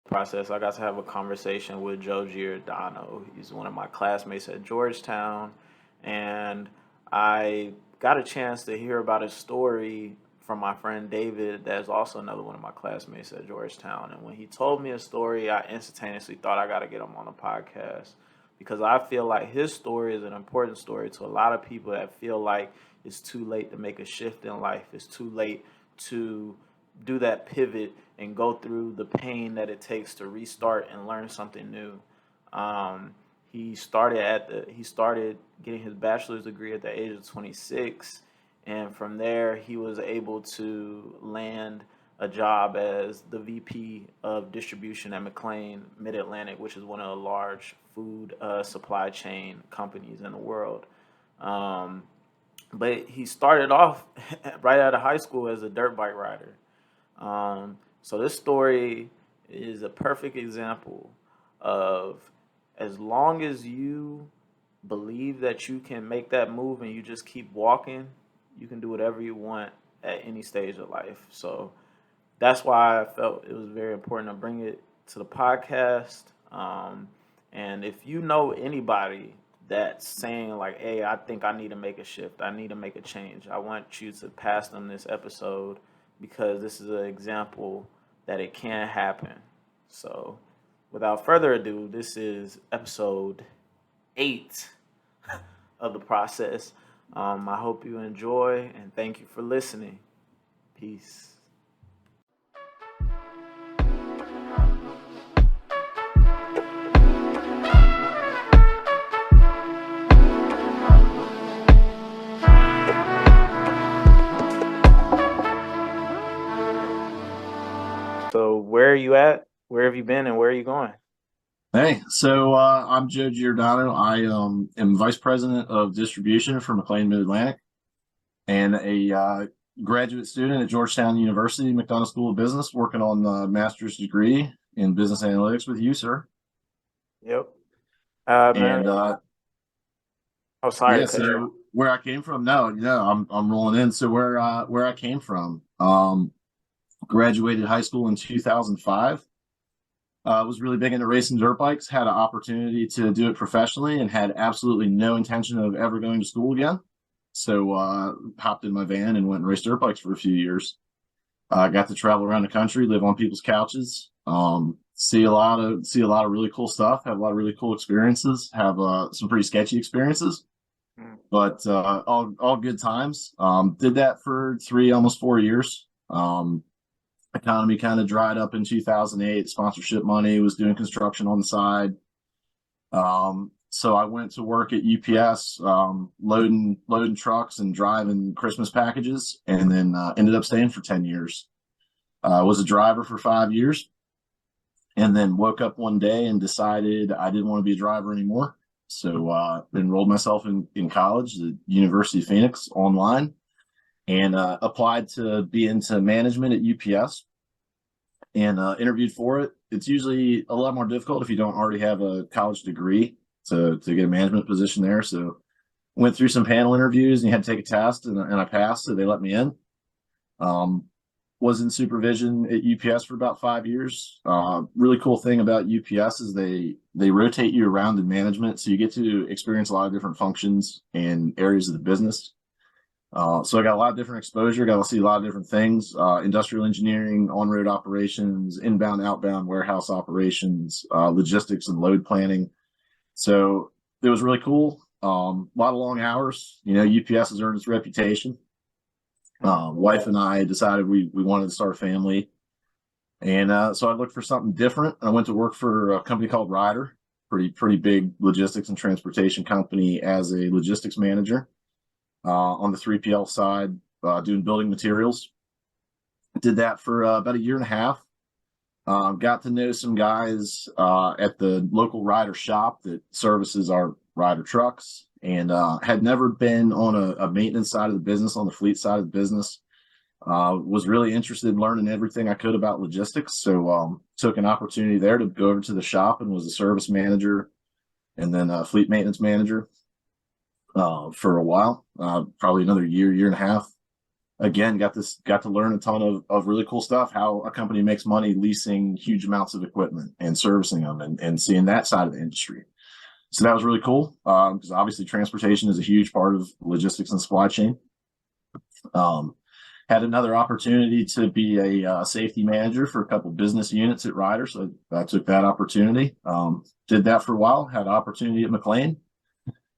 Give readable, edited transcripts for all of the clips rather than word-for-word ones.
process, I got to have a conversation with Joe Giordano. He's one of my classmates at Georgetown, and I got a chance to hear about his story from my friend David, that's also another one of my classmates at Georgetown. And when he told me a story, I instantaneously thought I got to get him on the podcast because I feel like his story is an important story to a lot of people that feel like it's too late to make a shift in life. It's too late to do that pivot and go through the pain that it takes to restart and learn something new. Um, he started getting his bachelor's degree at the age of 26, and from there he was able to land a job as the VP of distribution at McLane Mid Atlantic, which is one of the large food supply chain companies in the world. Um, but he started off right out of high school as a dirt bike rider. So this story is a perfect example of, as long as you believe that you can make that move and you just keep walking, you can do whatever you want at any stage of life. So that's why I felt it was very important to bring it to the podcast. And if you know anybody that's saying like, "Hey, I think I need to make a shift. I need to make a change," I want you to pass them this episode because this is an example that it can happen. So, without further ado, this is episode 8 of the process. I hope you enjoy and thank you for listening. Peace. So, where are you at? Where have you been and where are you going? Hey, I'm Joe Giordano. I am Vice President of Distribution for McLane Mid Atlantic and a graduate student at Georgetown University, McDonough School of Business, working on the master's degree in business analytics with you, sir. Yep. Man. And Oh, sorry to yeah, cut you off. so where I came from, I'm rolling in. So where I came from, graduated high school in 2005. Was really big into racing dirt bikes, had an opportunity to do it professionally, and had absolutely no intention of ever going to school again. So hopped in my van and went and raced dirt bikes for a few years. Got to travel around the country, live on people's couches, see a lot of really cool stuff, have a lot of really cool experiences, have some pretty sketchy experiences, Mm. but all good times. Did that for almost 4 years. Economy kind of dried up in 2008. Sponsorship money, was doing construction on the side. So I went to work at UPS, loading trucks and driving Christmas packages, and then ended up staying for 10 years. Was a driver for 5 years, and then woke up one day and decided I didn't want to be a driver anymore. So enrolled myself in college, the University of Phoenix, online, and applied to be into management at UPS and interviewed for it. It's usually a lot more difficult if you don't already have a college degree to get a management position there. So went through some panel interviews and you had to take a test, and I passed, so they let me in. Was in supervision at UPS for about 5 years. Really cool thing about UPS is they rotate you around in management, so you get to experience a lot of different functions and areas of the business. So I got a lot of different exposure, got to see a lot of different things, industrial engineering, on-road operations, inbound, outbound warehouse operations, logistics and load planning. So it was really cool. A lot of long hours. UPS has earned its reputation. Wife and I decided we wanted to start a family. And so I looked for something different. I went to work for a company called Ryder, pretty big logistics and transportation company, as a logistics manager. On the 3PL side, doing building materials. Did that for about a year and a half. Got to know some guys at the local Ryder shop that services our Ryder trucks, and had never been on a maintenance side of the business, on the fleet side of the business. Was really interested in learning everything I could about logistics. So took an opportunity there to go over to the shop and was a service manager and then a fleet maintenance manager for a while, probably another year and a half. again, got to learn a ton of really cool stuff, how a company makes money leasing huge amounts of equipment and servicing them, and seeing that side of the industry. So that was really cool, because obviously transportation is a huge part of logistics and supply chain. Um, had another opportunity to be a safety manager for a couple business units at Ryder, so I took that opportunity. Did that for a while. Had an opportunity at McLane.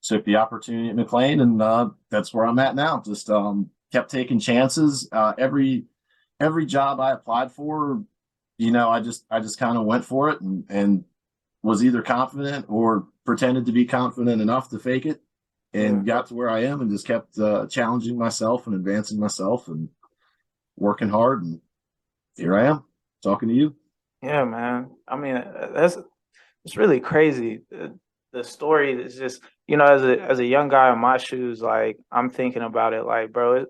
Took the opportunity at McLane, and that's where I'm at now. Just kept taking chances. Every job I applied for, I just kind of went for it, and was either confident or pretended to be confident enough to fake it, Yeah. and got to where I am, and just kept challenging myself and advancing myself and working hard. And here I am talking to you. Yeah, man. I mean, that's it's really crazy. The story is just, as a young guy in my shoes, like I'm thinking about it, like, bro,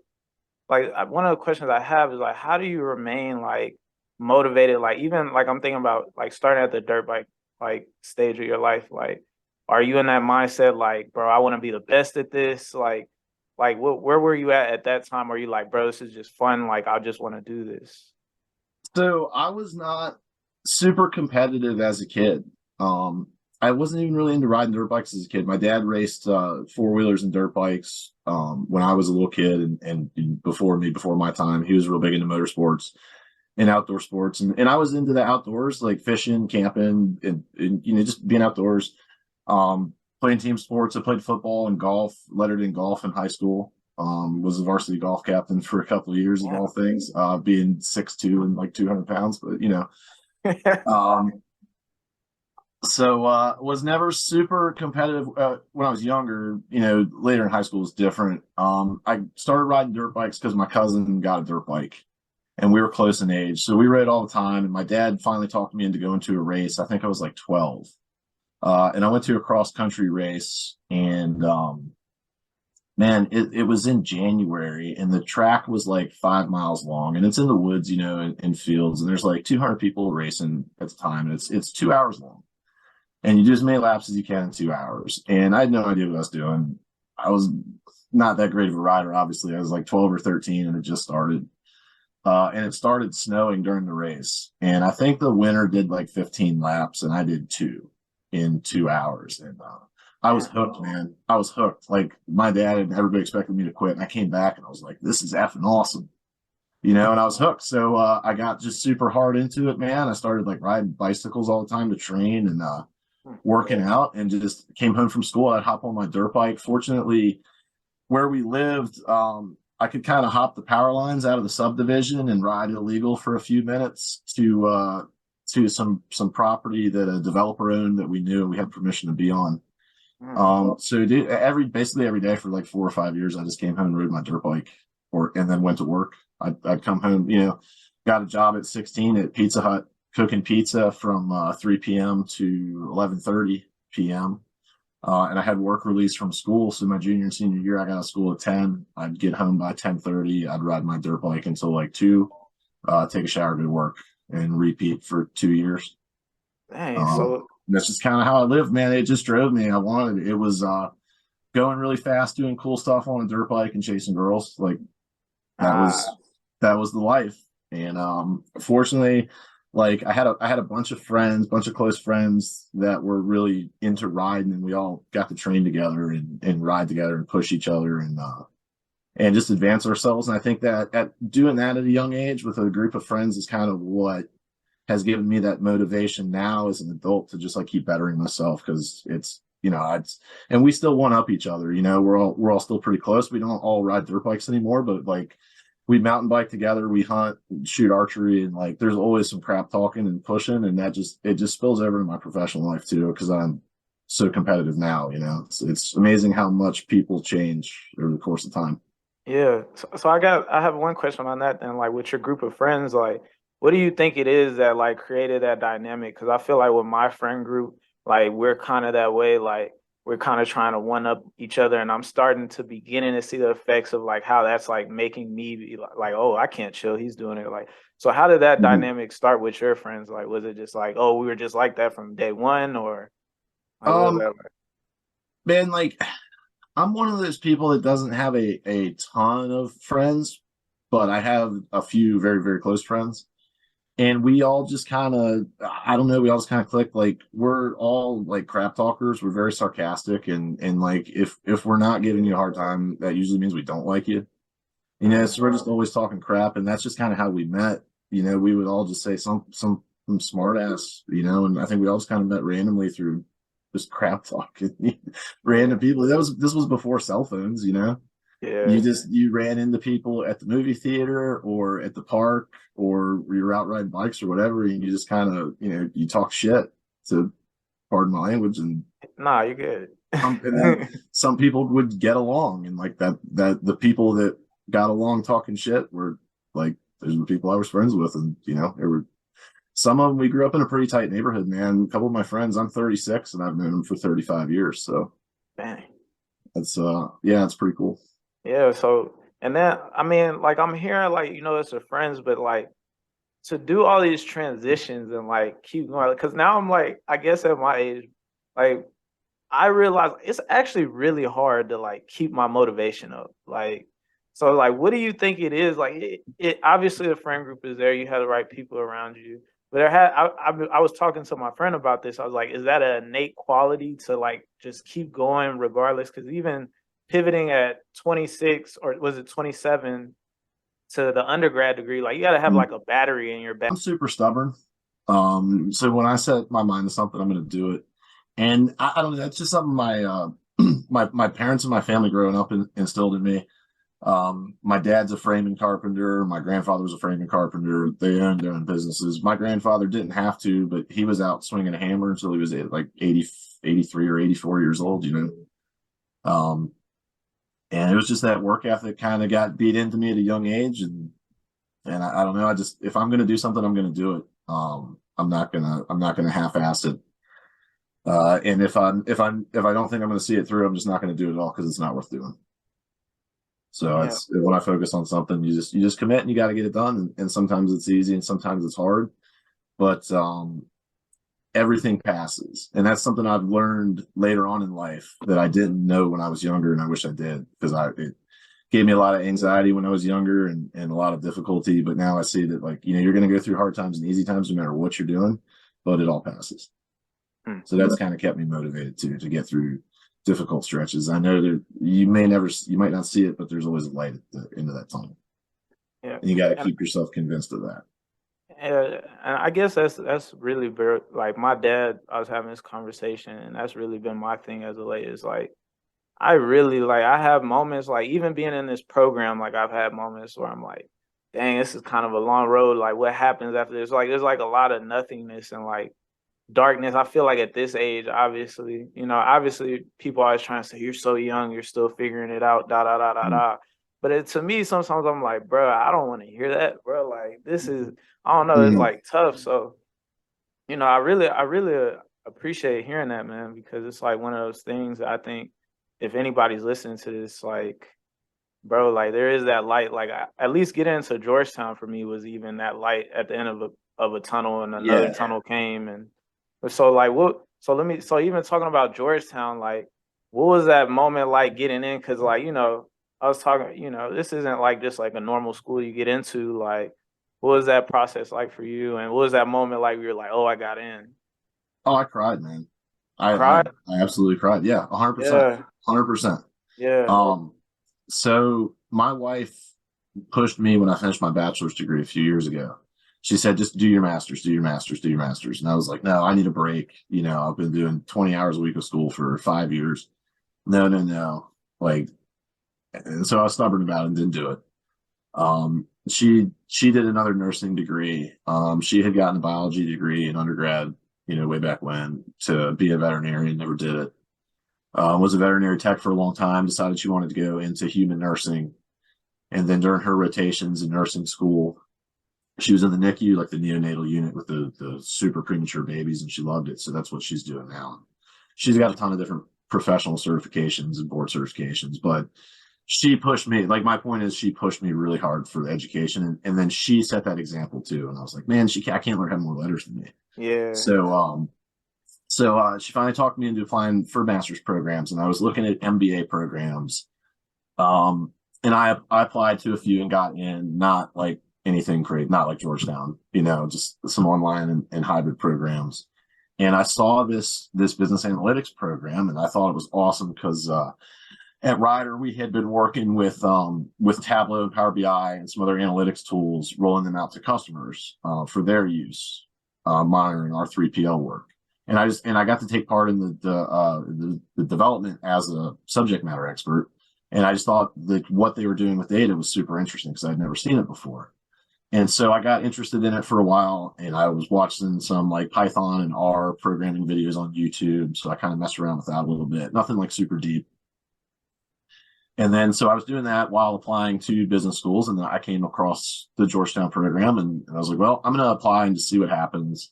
one of the questions I have is like, how do you remain like motivated? Like, even like I'm thinking about like starting at the dirt bike like stage of your life. Like, are you in that mindset, like, bro, I want to be the best at this? Like, where were you at that time? Were you like, bro, this is just fun? Like, I just want to do this. So I was not super competitive as a kid. Um, I wasn't even really into riding dirt bikes as a kid. My dad raced four wheelers and dirt bikes when I was a little kid, and before my time, he was real big into motorsports and outdoor sports, and I was into the outdoors, like fishing, camping, and just being outdoors. Playing team sports. I played football and golf, lettered in golf in high school. Was a varsity golf captain for a couple of years of Yeah. all things, being 6'2" and like 200 pounds, but um, so was never super competitive when I was younger. Later in high school was different. I started riding dirt bikes because my cousin got a dirt bike, and we were close in age, so we rode all the time. And my dad finally talked me into going to a race. I think I was like 12, and I went to a cross country race, and man, it was in January, and the track was like 5 miles long, and it's in the woods, in fields, and there's like 200 people racing at the time, and it's 2 hours long, and you do as many laps as you can in 2 hours. And I had no idea what I was doing. I was not that great of a rider, obviously. I was like 12 or 13, and it just started. And it started snowing during the race, and I think the winner did like 15 laps, and I did two in 2 hours, and I was Yeah. hooked, man. I was hooked. Like my dad and everybody expected me to quit, and I came back and I was like, "This is effing awesome," and I was hooked. So I got just super hard into it, man. I started like riding bicycles all the time to train, and working out, and just came home from school. I'd hop on my dirt bike. Fortunately, where we lived, I could kind of hop the power lines out of the subdivision and ride illegal for a few minutes to some property that a developer owned that we knew and we had permission to be on. Mm. So basically every day for like 4 or 5 years, I just came home and rode my dirt bike, and then went to work. I'd come home, got a job at 16 at Pizza Hut cooking pizza from 3 p.m. to 11:30 p.m. And I had work release from school. So my junior and senior year, I got out of school at 10. I'd get home by 10:30. I'd ride my dirt bike until like 2, take a shower, go to work, and repeat for 2 years. Dang. So That's just kind of how I lived, man. It just drove me. I wanted it. It was going really fast, doing cool stuff on a dirt bike and chasing girls. Like that uh, was that was the life. And fortunately, like I had a bunch of friends, bunch of close friends that were really into riding, and we all got to train together and ride together and push each other, and just advance ourselves. And I think that at doing that at a young age with a group of friends is kind of what has given me that motivation now as an adult to just like keep bettering myself, because and we still one up each other. We're all still pretty close. We don't all ride dirt bikes anymore, but like we mountain bike together, we hunt, shoot archery, and like there's always some crap talking and pushing, and it just spills over to my professional life too, because I'm so competitive now. It's amazing how much people change over the course of time. yeah. So I have one question on that then. Like with your group of friends, like what do you think it is that like created that dynamic? Because I feel like with my friend group, like we're kind of that way. Like we're kind of trying to one up each other, and I'm starting to beginning to see the effects of like how that's like making me be like, oh, I can't chill. He's doing it. Like, so how did that Mhm. dynamic start with your friends? Like, was it just like, oh, we were just like that from day one, or like what was Um, that like? man, like I'm one of those people that doesn't have a ton of friends. but I have a few very, very close friends. And we all just kind of, I don't know, we all just kind of click. Like we're all like crap talkers. We're very sarcastic, and like if we're not giving you a hard time, that usually means we don't like you. So we're just always talking crap, and that's just kind of how we met. We would all just say some smart ass, and I think we all just kind of met randomly through just crap talking, random people. This was before cell phones. Yeah. You ran into people at the movie theater or at the park or you're out riding bikes or whatever, and you just kind of you talk shit, to pardon my language, and Nah, you're good. then some people would get along, and like that the people that got along talking shit were like those were people I was friends with, and there were some of them. We grew up in a pretty tight neighborhood, man. A couple of my friends, I'm 36 and I've known them for 35 years, so Dang. that's yeah, it's pretty cool. Yeah, so and then I mean, like I'm hearing like it's your friends, but like to do all these transitions and like keep going, because now I'm like, I guess at my age, like I realize it's actually really hard to like keep my motivation up. Like, so like, what do you think it is? Like, it obviously the friend group is there. You have the right people around you. But I was talking to my friend about this. I was like, is that an innate quality to like just keep going regardless? Because even pivoting at 26 or was it 27 to the undergrad degree, like you got to have like a battery in your back. I'm super stubborn. So when I set my mind to something, I'm going to do it. And I don't know, that's just something my parents and my family growing up instilled in me. My dad's a framing carpenter. My grandfather was a framing carpenter. They owned their own businesses. My grandfather didn't have to, but he was out swinging a hammer until he was like 80, 83 or 84 years old. Um, and it was just that work ethic kind of got beat into me at a young age. And I don't know. I just, if I'm going to do something, I'm going to do it. I'm not gonna half-ass it. And if I don't think I'm going to see it through, I'm just not going to do it at all because it's not worth doing. So Yeah, it's when I focus on something, you just commit and you got to get it done. And sometimes it's easy and sometimes it's hard, but everything passes. And that's something I've learned later on in life that I didn't know when I was younger, and I wish I did, because it gave me a lot of anxiety when I was younger, and a lot of difficulty. But now I see that, like, you're going to go through hard times and easy times no matter what you're doing, but it all passes. mm, So that's kind of kept me motivated too, to get through difficult stretches. I know that you might not see it, but there's always a light at the end of that tunnel, yeah. and you got to And keep yourself convinced of that. And I guess that's really very like my dad. I was having this conversation, and that's really been my thing as of late. Is like I really like I have moments like even being in this program, like I've had moments where I'm like, dang, this is kind of a long road. Like what happens after this? Like there's like a lot of nothingness and like darkness. I feel like at this age, obviously, obviously people always trying to say you're so young, you're still figuring it out, da da da da da. But to me, sometimes I'm like, bro, I don't want to hear that, bro. Like this is, I don't know, it's Mm-hmm. like tough. So, I really appreciate hearing that, man, because it's like one of those things that I think if anybody's listening to this, like, bro, like there is that light. Like at least getting into Georgetown for me was even that light at the end of a tunnel, and another Yeah. tunnel came, and so like what? So let me. So even talking about Georgetown, like what was that moment like getting in? Because like I was talking. This isn't like just like a normal school you get into. Like what was that process like for you? And what was that moment like? Where you're like, oh, I got in. Oh, I cried, man. I Cried. absolutely cried. Yeah, 100%, Yeah. 100%. Yeah. Um, so my wife pushed me when I finished my bachelor's degree a few years ago. She said, just do your master's, do your master's, do your master's. And I was like, no, I need a break. I've been doing 20 hours a week of school for 5 years. No, no, no. Like, and so I was stubborn about it and didn't do it. She did another nursing degree. She had gotten a biology degree in undergrad, way back when, to be a veterinarian, never did it. Was a veterinary tech for a long time, decided she wanted to go into human nursing. And then during her rotations in nursing school, she was in the NICU, like the neonatal unit with the super premature babies, and she loved it. So that's what she's doing now. She's got a ton of different professional certifications and board certifications, but she pushed me. Like my point is, she pushed me really hard for education, and then she set that example too. And I was like, man, I can't let her have more letters than me. Yeah. So she finally talked me into applying for master's programs, and I was looking at MBA programs. and I applied to a few and got in, not like anything crazy, not like Georgetown, just some online and hybrid programs. And I saw this business analytics program, and I thought it was awesome because at Ryder we had been working with Tableau and Power BI and some other analytics tools, rolling them out to customers for their use, monitoring our 3PL work. And I got to take part in the development as a subject matter expert. And I just thought that what they were doing with data was super interesting because I'd never seen it before. And so I got interested in it for a while, and I was watching some like Python and R programming videos on YouTube. So I kind of messed around with that a little bit, nothing like super deep. And then so I was doing that while applying to business schools, and then I came across the Georgetown program, and I was like, well, I'm going to apply and just see what happens.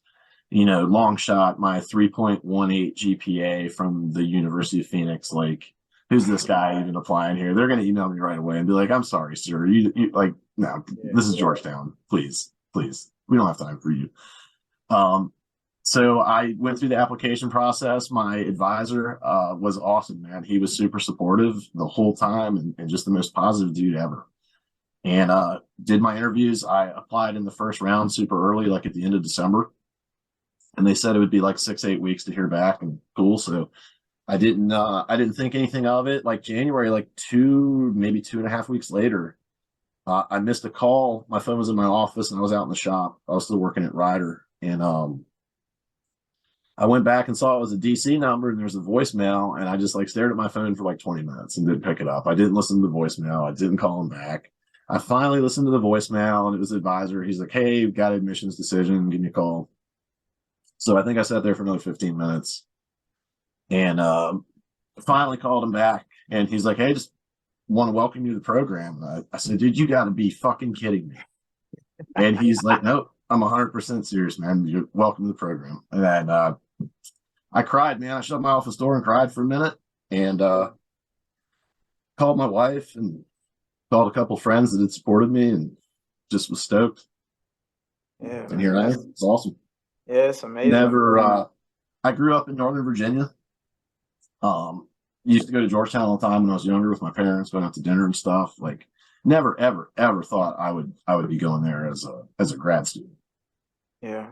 Long shot, my 3.18 GPA from the University of Phoenix, like, who's this guy even applying here? They're going to email me right away and be like, I'm sorry, sir. You like, no, this is Georgetown. Please, please. We don't have time for you. So I went through the application process. My advisor was awesome, man. He was super supportive the whole time and just the most positive dude ever. And did my interviews. I applied in the first round super early, like at the end of December. And they said it would be like 6-8 weeks to hear back, and cool. So I didn't think anything of it. Like January, like maybe 2.5 weeks later, I missed a call. My phone was in my office and I was out in the shop. I was still working at Ryder. And I went back and saw it was a DC number and there was a voicemail, and I just like stared at my phone for like 20 minutes and didn't pick it up. I didn't listen to the voicemail. I didn't call him back. I finally listened to the voicemail, and it was the advisor. He's like, hey, we've got admissions decision. Give me a call. So I think I sat there for another 15 minutes and finally called him back. And he's like, hey, just want to welcome you to the program. I said, dude, you got to be fucking kidding me. And he's like, nope, I'm 100% serious, man. You're welcome to the program. And then I cried, man. I shut my office door and cried for a minute, and called my wife and called a couple friends that had supported me, and just was stoked. Yeah, And man. here I am. It's awesome. Yeah, it's amazing. Never. I grew up in Northern Virginia. Used to go to Georgetown all the time when I was younger with my parents, going out to dinner and stuff. Like, never, ever, ever thought I would be going there as a grad student. Yeah.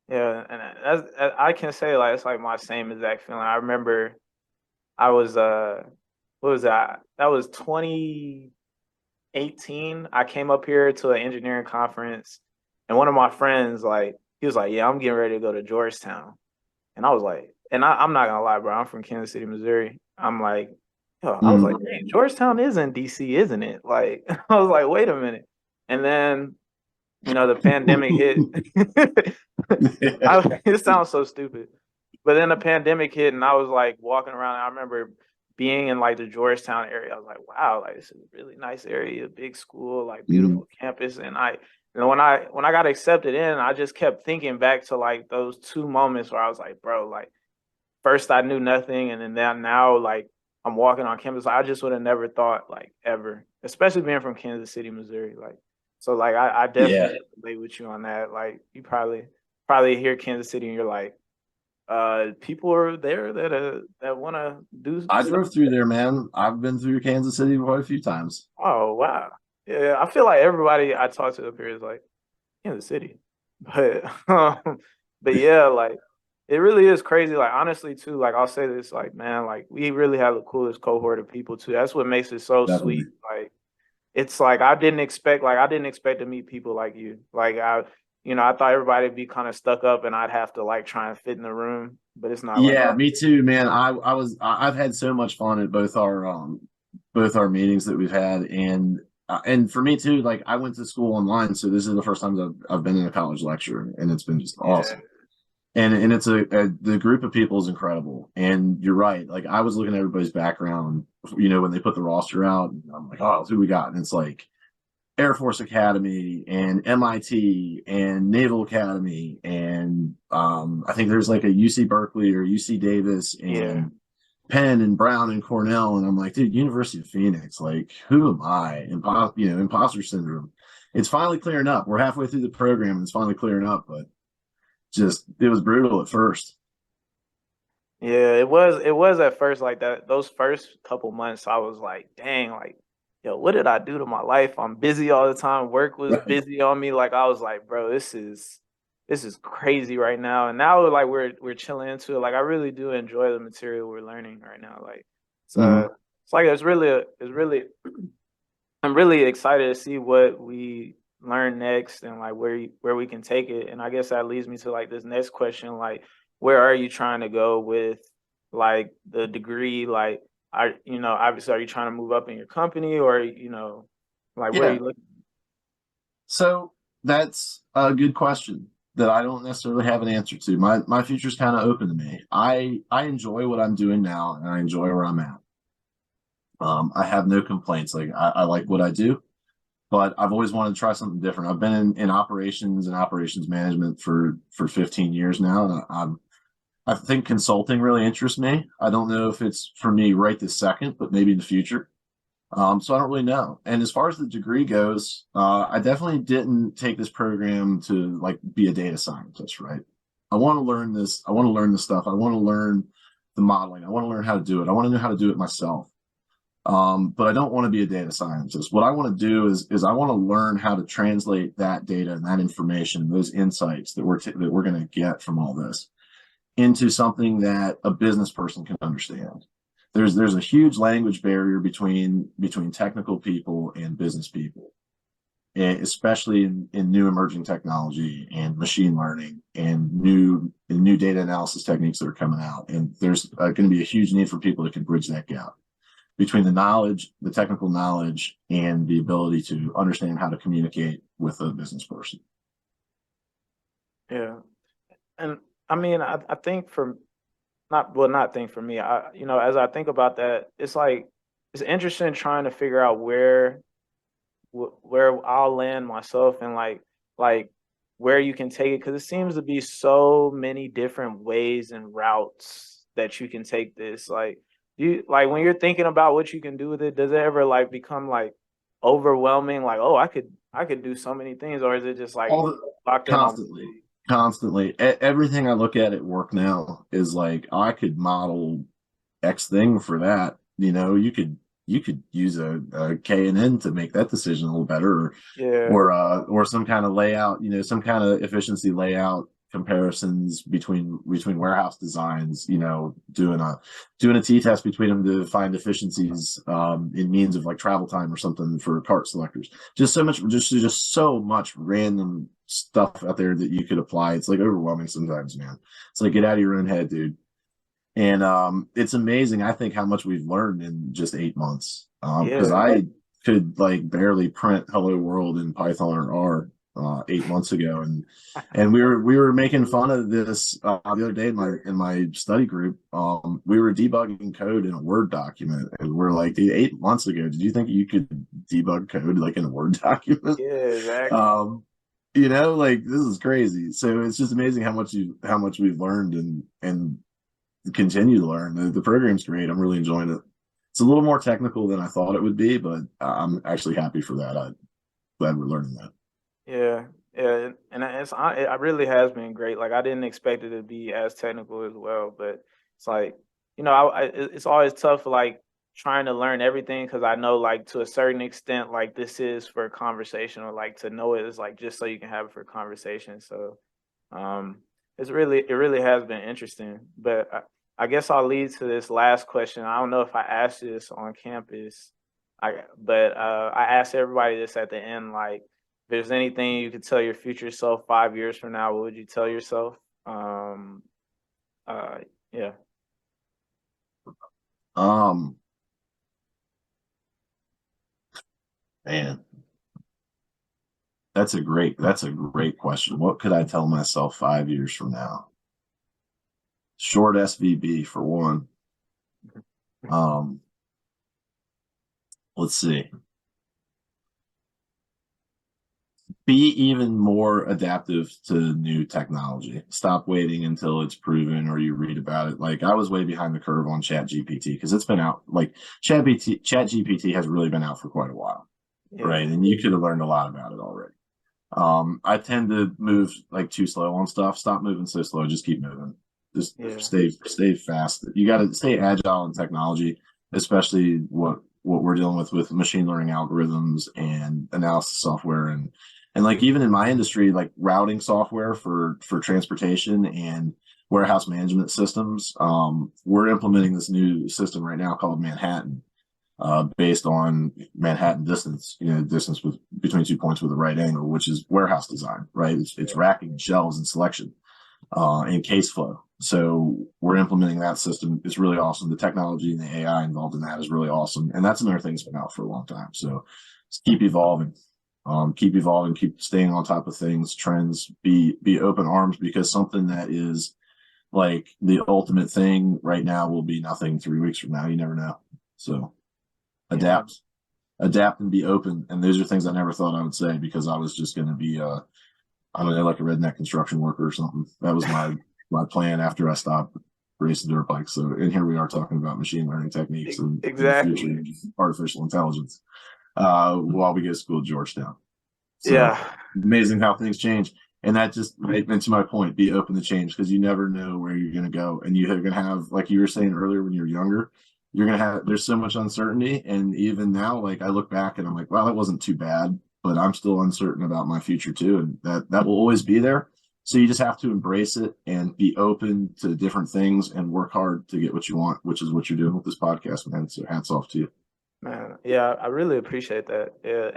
Yeah, and I can say like it's like my same exact feeling. I remember I was what was that? That was 2018. I came up here to an engineering conference, and one of my friends like he was like, "Yeah, I'm getting ready to go to Georgetown," and I was like, and I'm not gonna lie, bro. I'm from Kansas City, Missouri. I'm like, yo, I was like, Mm. "Dang, Georgetown is in DC, isn't it?" Like, I was like, wait a minute, and then the pandemic hit. It sounds so stupid, but then the pandemic hit, and I was like walking around. And I remember being in like the Georgetown area. I was like, wow, like this is a really nice area, big school, like Mm. beautiful campus. And when I got accepted in, I just kept thinking back to like those two moments where I was like, bro, like first I knew nothing, and then now like I'm walking on campus. I just would have never thought like ever, especially being from Kansas City, Missouri. Like so, like I Yeah. definitely relate with you on that. Like you probably hear Kansas City and you're like, people are there that want to do I stuff. drove through there, man. I've been through Kansas City quite a few times. Oh wow, yeah. I feel like everybody I talk to up here is like Kansas City, but but yeah, like it really is crazy. Like honestly, too. Like I'll say this, like man, like we really have the coolest cohort of people too. That's what makes it so Definitely. sweet. Like it's like I didn't expect to meet people like you. Like I thought everybody'd be kind of stuck up and I'd have to like try and fit in the room, but it's not like Yeah, that. me too, man. I've had so much fun at both our meetings that we've had, and for me too. Like, I went to school online, so this is the first time I've been in a college lecture, and it's been just Yeah, awesome. And it's the group of people is incredible. And you're right. Like, I was looking at everybody's background, when they put the roster out, and I'm like, oh, who we got? And it's like Air Force Academy and MIT and Naval Academy, and I think there's like a UC Berkeley or UC Davis yeah, and Penn and Brown and Cornell. And I'm like, dude, University of Phoenix, like, who am I? Imposter syndrome. It's finally clearing up. We're halfway through the program and it's finally clearing up, but just it was brutal at first. yeah. It was at first like that. Those first couple months, I was like, dang, like yo, what did I do to my life? I'm busy all the time. Work was Right. busy on me. Like I was like, bro, this is crazy right now. And now like we're chilling into it. Like I really do enjoy the material we're learning right now. Like it's Hmm. it's like it's really I'm really excited to see what we learn next and like where we can take it. And I guess that leads me to like this next question, like where are you trying to go with like the degree? Like obviously are you trying to move up in your company or like where are Yeah. you looking? So that's a good question that I don't necessarily have an answer to. My future's kind of open to me. I enjoy what I'm doing now, and I enjoy where I'm at. I have no complaints. Like I like what I do, but I've always wanted to try something different. I've been in operations and operations management for 15 years now, and I think consulting really interests me. I don't know if it's for me right this second, but maybe in the future. So I don't really know. And as far as the degree goes, I definitely didn't take this program to like be a data scientist, right? I want to learn this. I want to learn this stuff. I want to learn the modeling. I want to learn how to do it. I want to know how to do it myself. But I don't want to be a data scientist. What I want to do is I want to learn how to translate that data and that information, those insights that we're going to get from all this into something that a business person can understand. There's a huge language barrier between technical people and business people, especially in new emerging technology and machine learning and new data analysis techniques that are coming out. And there's going to be a huge need for people that can bridge that gap between the knowledge, the technical knowledge, and the ability to understand how to communicate with a business person. Yeah. And I mean I think for not think for me. As I think about that, it's like it's interesting trying to figure out where I'll land myself and like where you can take it because it seems to be so many different ways and routes that you can take this. Like you like when you're thinking about what you can do with it, does it ever like become like overwhelming? Like, oh, I could do so many things, or is it just like All the, locked in on? constantly, everything I look at work now is like I could model X thing for that. You could use a K&N to make that decision a little better, Yeah, or some kind of layout, some kind of efficiency layout comparisons between warehouse designs, doing a t-test between them to find efficiencies in means of like travel time or something for cart selectors. Just so much random stuff out there that you could apply. It's like overwhelming sometimes, man. It's like get out of your own head, dude. And it's amazing, I think, how much we've learned in just 8 months. Because yeah, I could like barely print "Hello World" in Python or R 8 months ago, and we were making fun of this the other day in my study group. We were debugging code in a Word document, and we're like, dude, 8 months ago, did you think you could debug code like in a Word document? yeah, exactly. Um, like this is crazy. So it's just amazing how much we've learned and continue to learn. The program's great. I'm really enjoying it. It's a little more technical than I thought it would be, but I'm actually happy for that. I'm glad we're learning that. Yeah, yeah, and it really has been great. Like I didn't expect it to be as technical as well, but it's like it's always tough like trying to learn everything because I know like to a certain extent like this is for conversation or like to know it is like just so you can have it for conversation. So um, it really has been interesting. But I guess I'll lead to this last question. I don't know if I asked this on campus, but I asked everybody this at the end like if there's anything you could tell your future self 5 years from now, what would you tell yourself? Uh, yeah, Um, Man, that's a great question. What could I tell myself 5 years from now? Short SVB for one. Um, let's see. Be even more adaptive to new technology. Stop waiting until it's proven or you read about it. Like I was way behind the curve on Chat GPT because it's been out like Chat GPT has really been out for quite a while. yeah, Right. And you could have learned a lot about it already. I tend to move like too slow on stuff. Stop moving so slow. Just keep moving. Just yeah, stay fast. You got to stay agile in technology, especially what we're dealing with machine learning algorithms and analysis software, and like even in my industry, like routing software for transportation and warehouse management systems. We're implementing this new system right now called Manhattan, based on Manhattan distance, distance between 2 points with a right angle, which is warehouse design, right? It's racking, shelves, and selection, and case flow. So we're implementing that system. It's really awesome. The technology and the AI involved in that is really awesome, and that's another thing that's been out for a long time. So just keep evolving, keep staying on top of things, trends, be open arms, because something that is like the ultimate thing right now will be nothing 3 weeks from now. You never know. So adapt, and be open. And those are things I never thought I would say, because I was just going to be, I don't know, like a redneck construction worker or something. That was my plan after I stopped racing dirt bikes. So, and here we are talking about machine learning techniques and Exactly. future artificial intelligence, while we go to school at Georgetown. So amazing how things change. And that just right into my point, be open to change, because you never know where you're going to go. And you're going to have, like you were saying earlier, when you're younger, you're going to have, there's so much uncertainty. And even now, like I look back and I'm like, wow, that wasn't too bad, but I'm still uncertain about my future too. And that will always be there. So you just have to embrace it and be open to different things and work hard to get what you want, which is what you're doing with this podcast, man. So hats off to you. Man, yeah, I really appreciate that. Yeah,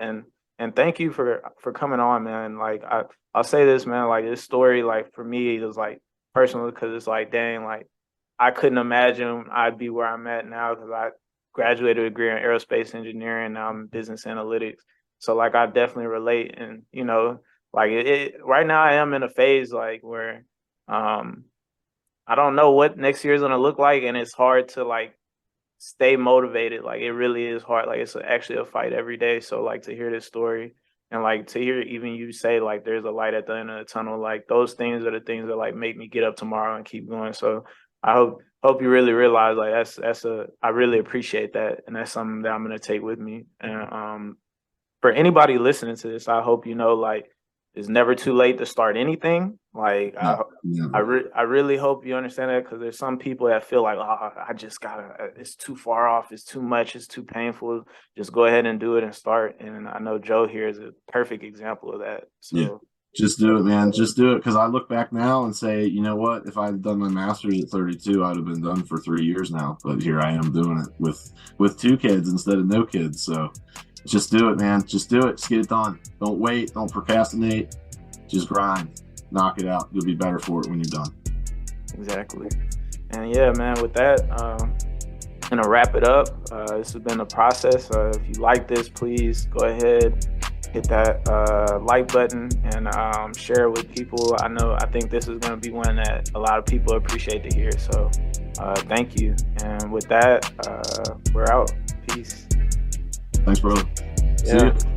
and thank you for coming on, man. Like I'll say this, man. Like this story, like for me, it was like personal, because it's like, dang, like I couldn't imagine I'd be where I'm at now, because I graduated with a degree in aerospace engineering. Now I'm in business analytics. So like I definitely relate, and like right now I am in a phase like where I don't know what next year is gonna look like, and it's hard to like stay motivated. Like it really is hard. Like it's actually a fight every day. So like to hear this story, and like to hear even you say like there's a light at the end of the tunnel, like those things are the things that like make me get up tomorrow and keep going. So I hope you really realize like I really appreciate that, and that's something that I'm gonna take with me. And for anybody listening to this, I hope like it's never too late to start anything. Like I really hope you understand that, because there's some people that feel like, oh, I just gotta, it's too far off, it's too much, it's too painful. Just go ahead and do it and start. And I know Joe here is a perfect example of that. So just do it, man. Just do it. Because I look back now and say, you know what? If I had done my master's at 32, I'd have been done for 3 years now. But here I am doing it with 2 kids instead of no kids. So just do it, man. Just do it. Just get it done. Don't wait. Don't procrastinate. Just grind. Knock it out. You'll be better for it when you're done. Exactly. And yeah, man, with that, I'm going to wrap it up. This has been a process. If you like this, please go ahead, hit that like button, and share it with people. I think this is going to be one that a lot of people appreciate to hear. So thank you. And with that, we're out. Peace. Thanks, brother. Yeah. See you.